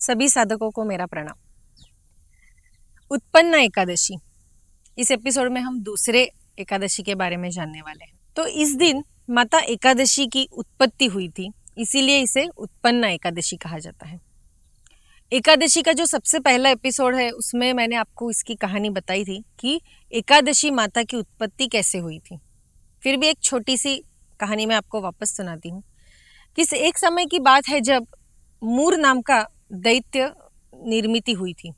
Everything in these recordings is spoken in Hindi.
सभी साधकों को मेरा प्रणाम। उत्पन्ना एकादशी, इस एपिसोड में हम दूसरे एकादशी के बारे में जानने वाले हैं। तो इस दिन माता एकादशी की उत्पत्ति हुई थी, इसीलिए इसे उत्पन्ना एकादशी कहा जाता है। एकादशी का जो सबसे पहला एपिसोड है उसमें मैंने आपको इसकी कहानी बताई थी कि एकादशी माता की उत्पत्ति कैसे हुई थी। फिर भी एक छोटी सी कहानी मैं आपको वापस सुनाती हूँ कि एक समय की बात है जब मूर नाम का दैत्य निर्मित हुई थी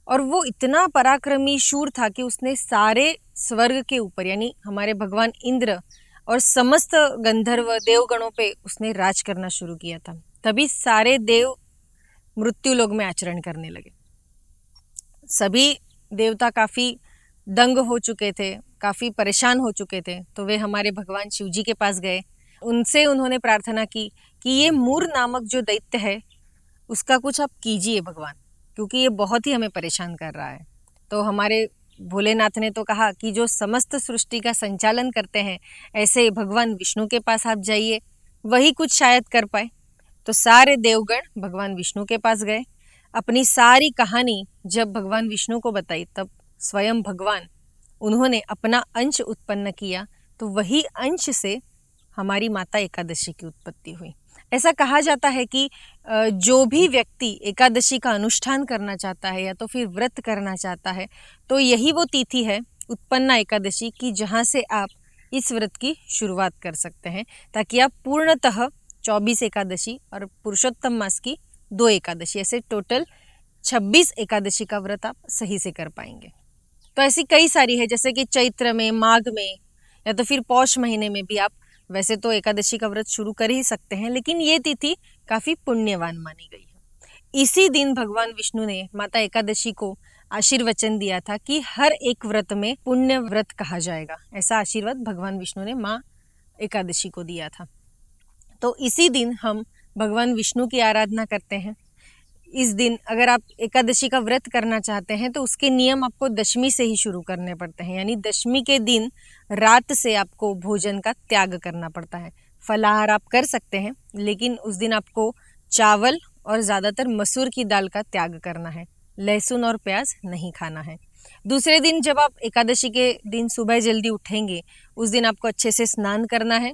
और वो इतना पराक्रमी शूर था कि उसने सारे स्वर्ग के ऊपर यानी हमारे भगवान इंद्र और समस्त गंधर्व देवगणों पे उसने राज करना शुरू किया था। तभी सारे देव मृत्यु लोक में आचरण करने लगे। सभी देवता काफी दंग हो चुके थे, काफी परेशान हो चुके थे। तो वे हमारे भगवान शिव जी के पास गए, उनसे उन्होंने प्रार्थना की कि ये मूर नामक जो दैत्य है उसका कुछ आप कीजिए भगवान, क्योंकि ये बहुत ही हमें परेशान कर रहा है। तो हमारे भोलेनाथ ने तो कहा कि जो समस्त सृष्टि का संचालन करते हैं ऐसे भगवान विष्णु के पास आप जाइए, वही कुछ शायद कर पाए। तो सारे देवगण भगवान विष्णु के पास गए, अपनी सारी कहानी जब भगवान विष्णु को बताई तब स्वयं भगवान उन्होंने अपना अंश उत्पन्न किया। तो वही अंश से हमारी माता एकादशी की उत्पत्ति हुई। ऐसा कहा जाता है कि जो भी व्यक्ति एकादशी का अनुष्ठान करना चाहता है या तो फिर व्रत करना चाहता है तो यही वो तिथि है उत्पन्ना एकादशी की, जहाँ से आप इस व्रत की शुरुआत कर सकते हैं, ताकि आप पूर्णतः 24 एकादशी और पुरुषोत्तम मास की 2 एकादशी, ऐसे टोटल 26 एकादशी का व्रत आप सही से कर पाएंगे। तो ऐसी कई सारी है, जैसे कि चैत्र में, माघ में या तो फिर पौष महीने में भी आप वैसे तो एकादशी का व्रत शुरू कर ही सकते हैं, लेकिन ये तिथि काफी पुण्यवान मानी गई है। इसी दिन भगवान विष्णु ने माता एकादशी को आशीर्वचन दिया था कि हर एक व्रत में पुण्य व्रत कहा जाएगा। ऐसा आशीर्वाद भगवान विष्णु ने माँ एकादशी को दिया था। तो इसी दिन हम भगवान विष्णु की आराधना करते हैं। इस दिन अगर आप एकादशी का व्रत करना चाहते हैं तो उसके नियम आपको दशमी से ही शुरू करने पड़ते हैं, यानी दशमी के दिन रात से आपको भोजन का त्याग करना पड़ता है। फलाहार आप कर सकते हैं, लेकिन उस दिन आपको चावल और ज़्यादातर मसूर की दाल का त्याग करना है। लहसुन और प्याज नहीं खाना है। दूसरे दिन जब आप एकादशी के दिन सुबह जल्दी उठेंगे, उस दिन आपको अच्छे से स्नान करना है।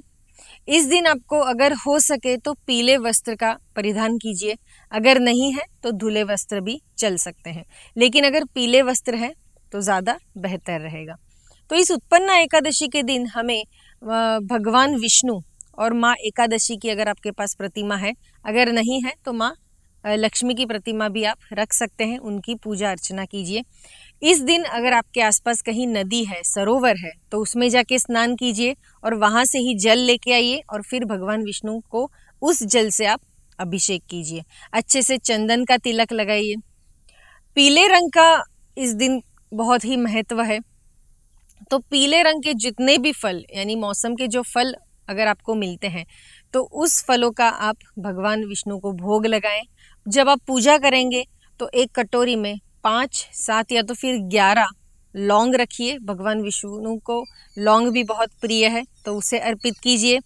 इस दिन आपको अगर हो सके तो पीले वस्त्र का परिधान कीजिए, अगर नहीं है तो धुले वस्त्र भी चल सकते हैं, लेकिन अगर पीले वस्त्र है तो ज़्यादा बेहतर रहेगा। तो इस उत्पन्ना एकादशी के दिन हमें भगवान विष्णु और माँ एकादशी की अगर आपके पास प्रतिमा है, अगर नहीं है तो माँ लक्ष्मी की प्रतिमा भी आप रख सकते हैं, उनकी पूजा अर्चना कीजिए। इस दिन अगर आपके आसपास कहीं नदी है, सरोवर है, तो उसमें जाके स्नान कीजिए और वहाँ से ही जल लेके आइए और फिर भगवान विष्णु को उस जल से आप अभिषेक कीजिए। अच्छे से चंदन का तिलक लगाइए। पीले रंग का इस दिन बहुत ही महत्व है। तो पीले रंग के जितने भी फल यानी मौसम के जो फल अगर आपको मिलते हैं तो उस फलों का आप भगवान विष्णु को भोग लगाएं। जब आप पूजा करेंगे तो एक कटोरी में 5, 7 या तो फिर 11 लौंग रखिए। भगवान विष्णु को लौंग भी बहुत प्रिय है, तो उसे अर्पित कीजिए।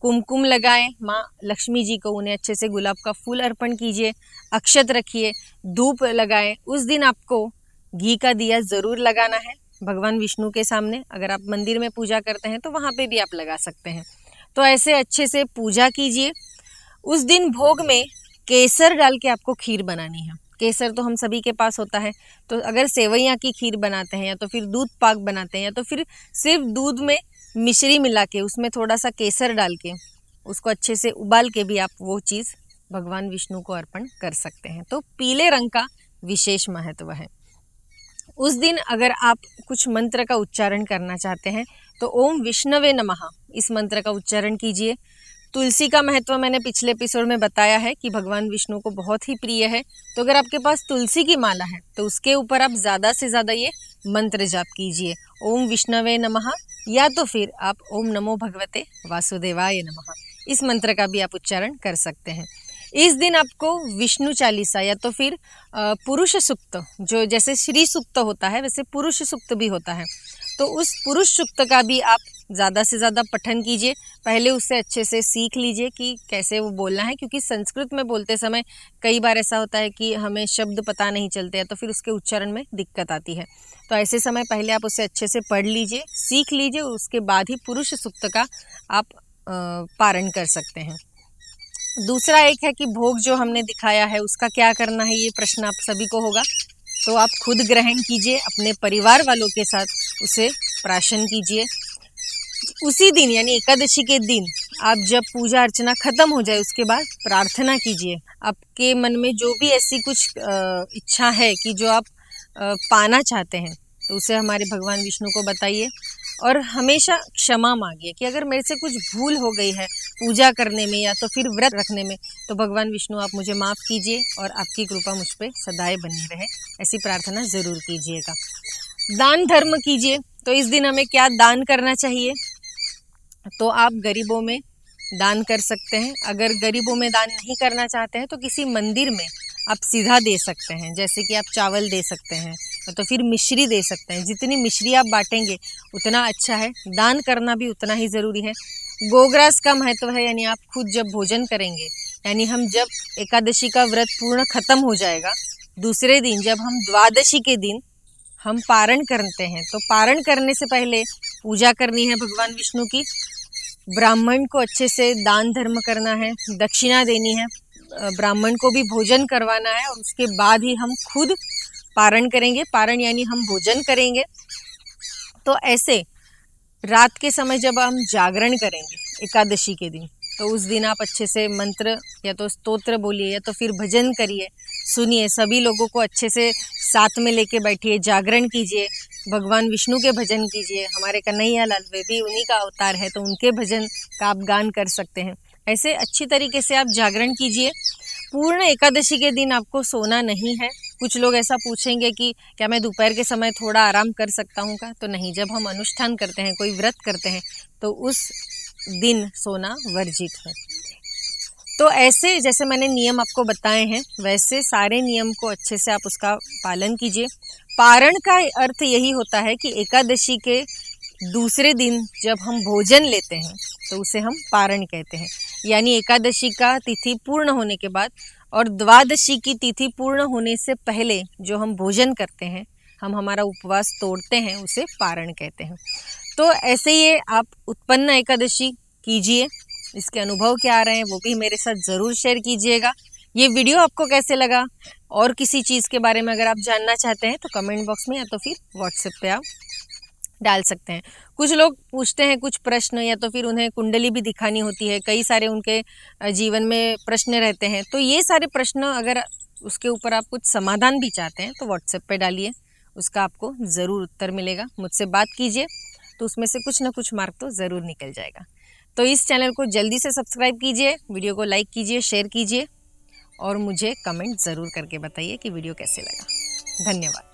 कुमकुम लगाएं माँ लक्ष्मी जी को, उन्हें अच्छे से गुलाब का फूल अर्पण कीजिए। अक्षत रखिए, धूप लगाएं। उस दिन आपको घी का दिया ज़रूर लगाना है भगवान विष्णु के सामने। अगर आप मंदिर में पूजा करते हैं तो वहाँ पे भी आप लगा सकते हैं। तो ऐसे अच्छे से पूजा कीजिए। उस दिन भोग में केसर डाल के आपको खीर बनानी है। केसर तो हम सभी के पास होता है, तो अगर सेवैयाँ की खीर बनाते हैं या तो फिर दूध पाक बनाते हैं या तो फिर सिर्फ दूध में मिश्री मिला के उसमें थोड़ा सा केसर डाल के उसको अच्छे से उबाल के भी आप वो चीज़ भगवान विष्णु को अर्पण कर सकते हैं। तो पीले रंग का विशेष महत्व है। उस दिन अगर आप कुछ मंत्र का उच्चारण करना चाहते हैं तो ओम विष्णवे नमः इस मंत्र का उच्चारण कीजिए। तुलसी का महत्व मैंने पिछले एपिसोड में बताया है कि भगवान विष्णु को बहुत ही प्रिय है। तो अगर आपके पास तुलसी की माला है तो उसके ऊपर आप ज़्यादा से ज़्यादा ये मंत्र जाप कीजिए, ओम विष्णवे नमः, या तो फिर आप ओम नमो भगवते वासुदेवाय नमः इस मंत्र का भी आप उच्चारण कर सकते हैं। इस दिन आपको विष्णु चालीसा या तो फिर पुरुष सूक्त, जो जैसे श्री सूक्त होता है वैसे पुरुष सूक्त भी होता है, तो उस पुरुष सूक्त का भी आप ज़्यादा से ज़्यादा पठन कीजिए। पहले उससे अच्छे से सीख लीजिए कि कैसे वो बोलना है, क्योंकि संस्कृत में बोलते समय कई बार ऐसा होता है कि हमें शब्द पता नहीं चलते हैं, तो फिर उसके उच्चारण में दिक्कत आती है। तो ऐसे समय पहले आप उसे अच्छे से पढ़ लीजिए, सीख लीजिए, उसके बाद ही पुरुष सूक्त का आप पारण कर सकते हैं। दूसरा एक है कि भोग जो हमने दिखाया है उसका क्या करना है, ये प्रश्न आप सभी को होगा। तो आप खुद ग्रहण कीजिए, अपने परिवार वालों के साथ उसे प्राशन कीजिए। उसी दिन यानी एकादशी के दिन आप जब पूजा अर्चना खत्म हो जाए उसके बाद प्रार्थना कीजिए। आपके मन में जो भी ऐसी कुछ इच्छा है कि जो आप पाना चाहते हैं, तो उसे हमारे भगवान विष्णु को बताइए और हमेशा क्षमा मांगिए कि अगर मेरे से कुछ भूल हो गई है पूजा करने में या तो फिर व्रत रखने में, तो भगवान विष्णु आप मुझे माफ़ कीजिए और आपकी कृपा मुझ पर सदाए बनी रहे। ऐसी प्रार्थना ज़रूर कीजिएगा। दान धर्म कीजिए। तो इस दिन हमें क्या दान करना चाहिए, तो आप गरीबों में दान कर सकते हैं। अगर गरीबों में दान नहीं करना चाहते हैं तो किसी मंदिर में आप सीधा दे सकते हैं, जैसे कि आप चावल दे सकते हैं तो फिर मिश्री दे सकते हैं। जितनी मिश्री आप बांटेंगे उतना अच्छा है, दान करना भी उतना ही ज़रूरी है। गोग्रास का महत्व है, यानी आप खुद जब भोजन करेंगे, यानी हम जब एकादशी का व्रत पूर्ण खत्म हो जाएगा, दूसरे दिन जब हम द्वादशी के दिन हम पारण करते हैं, तो पारण करने से पहले पूजा करनी है भगवान विष्णु की, ब्राह्मण को अच्छे से दान धर्म करना है, दक्षिणा देनी है, ब्राह्मण को भी भोजन करवाना है और उसके बाद ही हम खुद पारण करेंगे। पारण यानी हम भोजन करेंगे। तो ऐसे रात के समय जब हम जागरण करेंगे एकादशी के दिन, तो उस दिन आप अच्छे से मंत्र या तो स्तोत्र बोलिए या तो फिर भजन करिए, सुनिए, सभी लोगों को अच्छे से साथ में लेके बैठिए, जागरण कीजिए, भगवान विष्णु के भजन कीजिए। हमारे कन्हैया लाल वे भी उन्हीं का अवतार है, तो उनके भजन का आप गान कर सकते हैं। ऐसे अच्छी तरीके से आप जागरण कीजिए। पूर्ण एकादशी के दिन आपको सोना नहीं है। कुछ लोग ऐसा पूछेंगे कि क्या मैं दोपहर के समय थोड़ा आराम कर सकता हूँ का, तो नहीं। जब हम अनुष्ठान करते हैं, कोई व्रत करते हैं, तो उस दिन सोना वर्जित है। तो ऐसे जैसे मैंने नियम आपको बताए हैं, वैसे सारे नियम को अच्छे से आप उसका पालन कीजिए। पारण का अर्थ यही होता है कि एकादशी के दूसरे दिन जब हम भोजन लेते हैं तो उसे हम पारण कहते हैं। यानी एकादशी का तिथि पूर्ण होने के बाद और द्वादशी की तिथि पूर्ण होने से पहले जो हम भोजन करते हैं, हम हमारा उपवास तोड़ते हैं, उसे पारण कहते हैं। तो ऐसे ही आप उत्पन्न एकादशी कीजिए। इसके अनुभव क्या आ रहे हैं वो भी मेरे साथ ज़रूर शेयर कीजिएगा। ये वीडियो आपको कैसे लगा, और किसी चीज़ के बारे में अगर आप जानना चाहते हैं तो कमेंट बॉक्स में या तो फिर व्हाट्सएप पे आप डाल सकते हैं। कुछ लोग पूछते हैं कुछ प्रश्न, या तो फिर उन्हें कुंडली भी दिखानी होती है, कई सारे उनके जीवन में प्रश्न रहते हैं। तो ये सारे प्रश्न अगर उसके ऊपर आप कुछ समाधान भी चाहते हैं तो व्हाट्सएप पे डालिए, उसका आपको ज़रूर उत्तर मिलेगा। मुझसे बात कीजिए तो उसमें से कुछ ना कुछ मार्क तो ज़रूर निकल जाएगा। तो इस चैनल को जल्दी से सब्सक्राइब कीजिए, वीडियो को लाइक कीजिए, शेयर कीजिए और मुझे कमेंट ज़रूर करके बताइए कि वीडियो कैसे लगा। धन्यवाद।